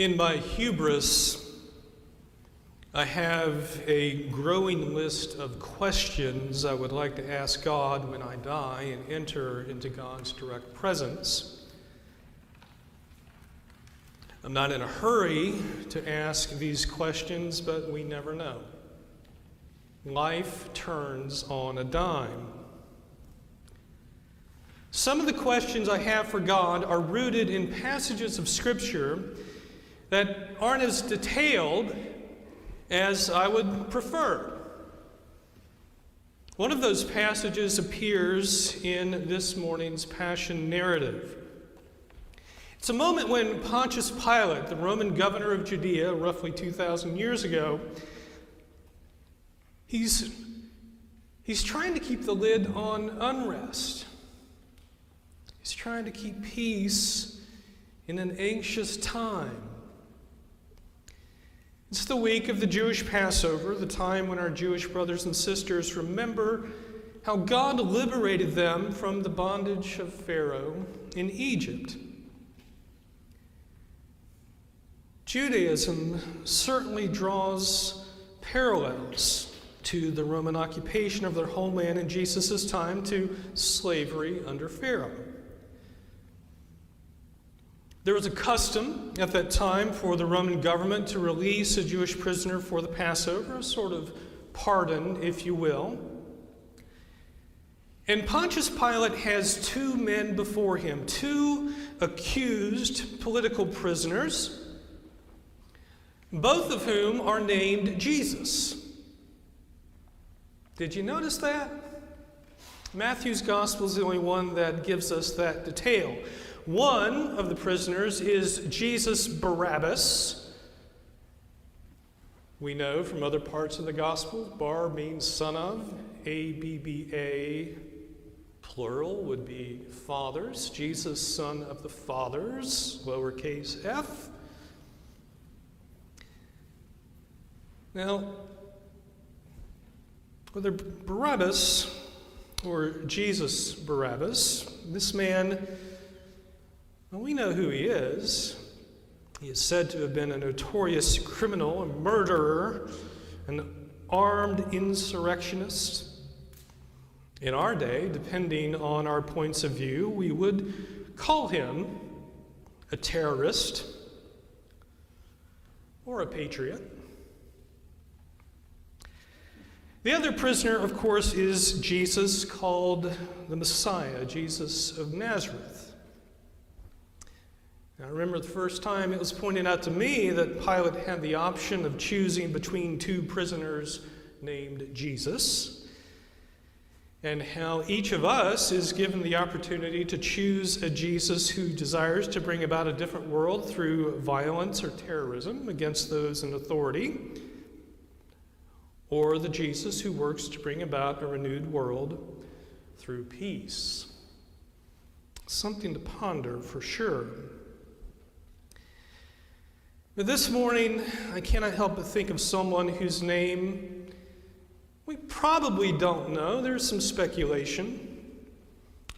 In my hubris, I have a growing list of questions I would like to ask God when I die and enter into God's direct presence. I'm not in a hurry to ask these questions, but we never know. Life turns on a dime. Some of the questions I have for God are rooted in passages of Scripture that aren't as detailed as I would prefer. One of those passages appears in this morning's Passion narrative. It's a moment when Pontius Pilate, the Roman governor of Judea, roughly 2,000 years ago, he's trying to keep the lid on unrest. He's trying to keep peace in an anxious time. It's the week of the Jewish Passover, the time when our Jewish brothers and sisters remember how God liberated them from the bondage of Pharaoh in Egypt. Judaism certainly draws parallels to the Roman occupation of their homeland in Jesus' time, to slavery under Pharaoh. There was a custom at that time for the Roman government to release a Jewish prisoner for the Passover, a sort of pardon, if you will. And Pontius Pilate has two men before him, two accused political prisoners, both of whom are named Jesus. Did you notice that? Matthew's gospel is the only one that gives us that detail. One of the prisoners is Jesus Barabbas. We know from other parts of the gospel, bar means son of, A-B-B-A, plural would be fathers. Jesus, son of the fathers, lowercase f. Now, whether Barabbas or Jesus Barabbas, this man, well, we know who he is. He is said to have been a notorious criminal, a murderer, an armed insurrectionist. In our day, depending on our points of view, we would call him a terrorist or a patriot. The other prisoner, of course, is Jesus, called the Messiah, Jesus of Nazareth. I remember the first time it was pointed out to me that Pilate had the option of choosing between two prisoners named Jesus, and how each of us is given the opportunity to choose a Jesus who desires to bring about a different world through violence or terrorism against those in authority, or the Jesus who works to bring about a renewed world through peace. Something to ponder for sure. But this morning, I cannot help but think of someone whose name we probably don't know. There's some speculation.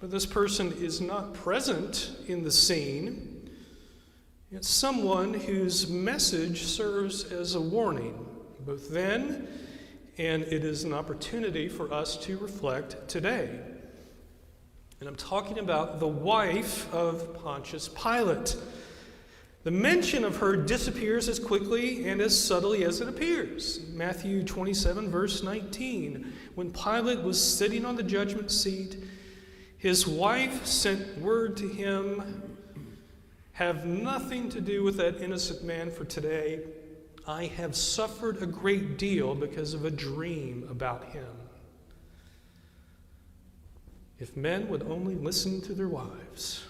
But this person is not present in the scene. It's someone whose message serves as a warning, both then, and it is an opportunity for us to reflect today. And I'm talking about the wife of Pontius Pilate. The mention of her disappears as quickly and as subtly as it appears. Matthew 27, verse 19. When Pilate was sitting on the judgment seat, his wife sent word to him, "Have nothing to do with that innocent man, for today I have suffered a great deal because of a dream about him." If men would only listen to their wives.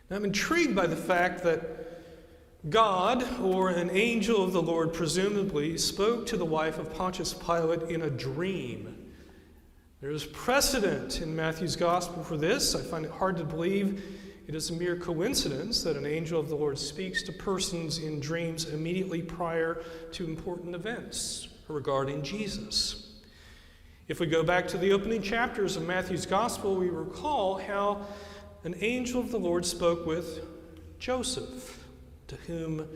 Now, I'm intrigued by the fact that God, or an angel of the Lord presumably, spoke to the wife of Pontius Pilate in a dream. There is precedent in Matthew's gospel for this. I find it hard to believe it is a mere coincidence that an angel of the Lord speaks to persons in dreams immediately prior to important events regarding Jesus. If we go back to the opening chapters of Matthew's gospel, we recall how an angel of the Lord spoke with Joseph, to whom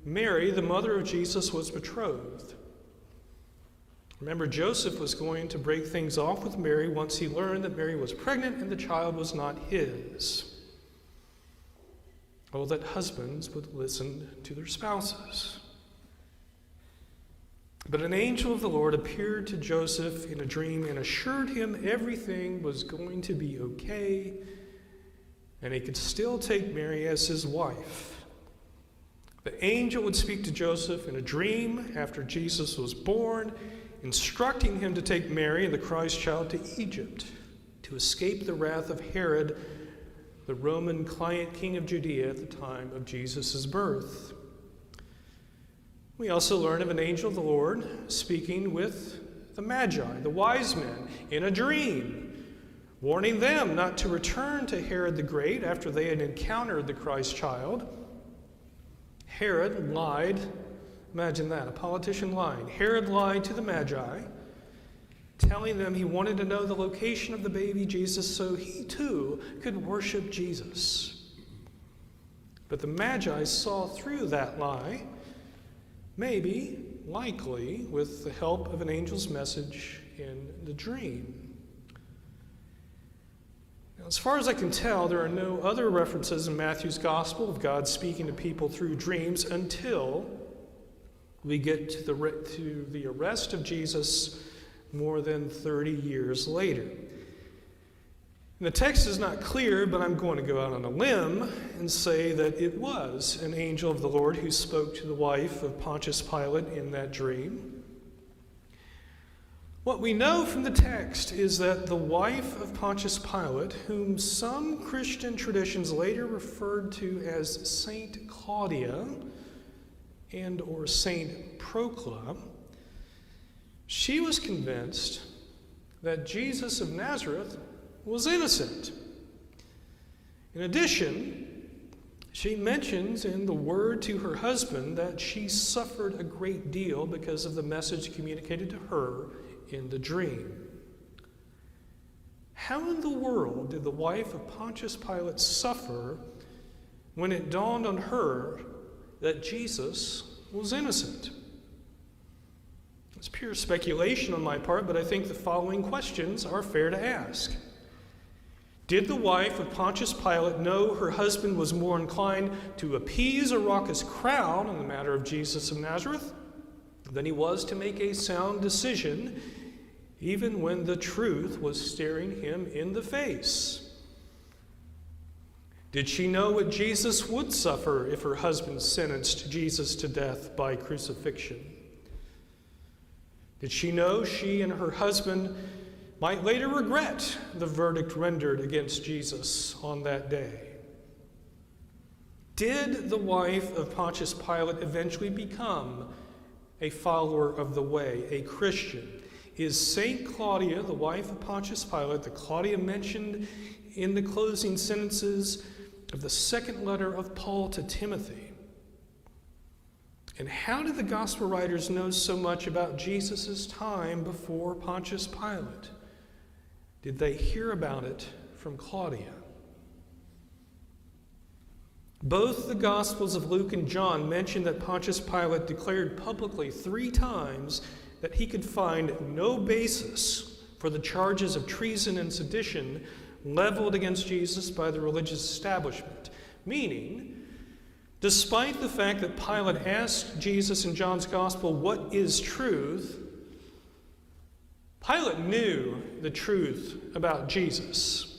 Mary, the mother of Jesus, was betrothed. Remember, Joseph was going to break things off with Mary once he learned that Mary was pregnant and the child was not his. Oh, that husbands would listen to their spouses. But an angel of the Lord appeared to Joseph in a dream and assured him everything was going to be okay, and he could still take Mary as his wife. The angel would speak to Joseph in a dream after Jesus was born, instructing him to take Mary and the Christ child to Egypt to escape the wrath of Herod, the Roman client king of Judea at the time of Jesus' birth. We also learn of an angel of the Lord speaking with the Magi, the wise men, in a dream, warning them not to return to Herod the Great after they had encountered the Christ child. Herod lied. Imagine that, a politician lying. Herod lied to the Magi, telling them he wanted to know the location of the baby Jesus so he too could worship Jesus. But the Magi saw through that lie, maybe, likely, with the help of an angel's message in the dream. Now, as far as I can tell, there are no other references in Matthew's gospel of God speaking to people through dreams until we get to the arrest of Jesus more than 30 years later. And the text is not clear, but I'm going to go out on a limb and say that it was an angel of the Lord who spoke to the wife of Pontius Pilate in that dream. What we know from the text is that the wife of Pontius Pilate, whom some Christian traditions later referred to as Saint Claudia and or Saint Procla, she was convinced that Jesus of Nazareth was innocent. In addition, she mentions in the word to her husband that she suffered a great deal because of the message communicated to her in the dream. How in the world did the wife of Pontius Pilate suffer when it dawned on her that Jesus was innocent? It's pure speculation on my part, but I think the following questions are fair to ask. Did the wife of Pontius Pilate know her husband was more inclined to appease a raucous crowd on the matter of Jesus of Nazareth than he was to make a sound decision, even when the truth was staring him in the face? Did she know what Jesus would suffer if her husband sentenced Jesus to death by crucifixion? Did she know she and her husband might later regret the verdict rendered against Jesus on that day? Did the wife of Pontius Pilate eventually become a follower of the way, a Christian? Is Saint Claudia, the wife of Pontius Pilate, the Claudia mentioned in the closing sentences of the second letter of Paul to Timothy? And how did the gospel writers know so much about Jesus' time before Pontius Pilate? Did they hear about it from Claudia? Both the Gospels of Luke and John mention that Pontius Pilate declared publicly 3 times that he could find no basis for the charges of treason and sedition leveled against Jesus by the religious establishment. Meaning, despite the fact that Pilate asked Jesus in John's Gospel, "What is truth?" Pilate knew the truth about Jesus.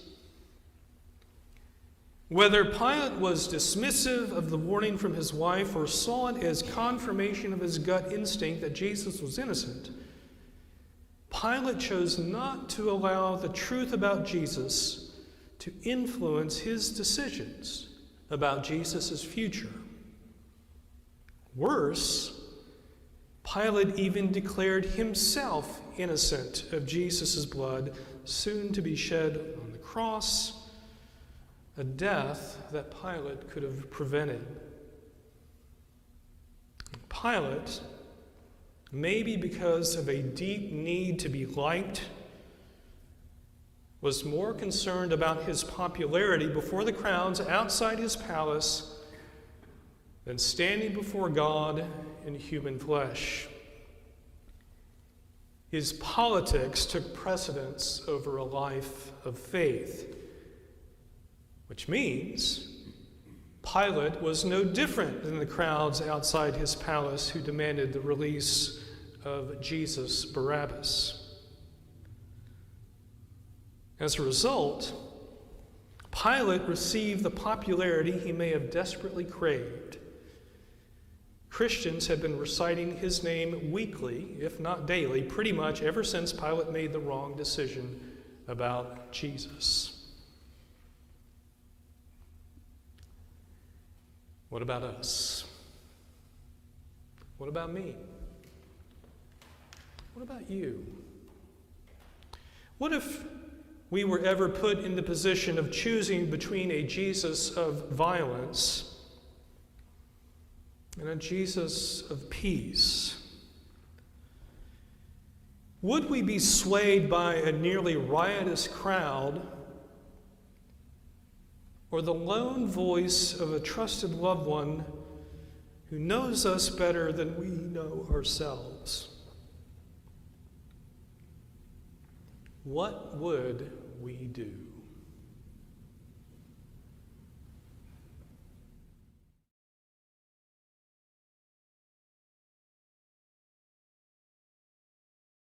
Whether Pilate was dismissive of the warning from his wife or saw it as confirmation of his gut instinct that Jesus was innocent, Pilate chose not to allow the truth about Jesus to influence his decisions about Jesus' future. Worse, Pilate even declared himself innocent of Jesus' blood, soon to be shed on the cross, a death that Pilate could have prevented. Pilate, maybe because of a deep need to be liked, was more concerned about his popularity before the crowds outside his palace than standing before God in human flesh. His politics took precedence over a life of faith, which means Pilate was no different than the crowds outside his palace who demanded the release of Jesus Barabbas. As a result, Pilate received the popularity he may have desperately craved. Christians had been reciting his name weekly, if not daily, pretty much ever since Pilate made the wrong decision about Jesus. What about us? What about me? What about you? What if we were ever put in the position of choosing between a Jesus of violence and a Jesus of peace? Would we be swayed by a nearly riotous crowd or the lone voice of a trusted loved one who knows us better than we know ourselves? What would we do?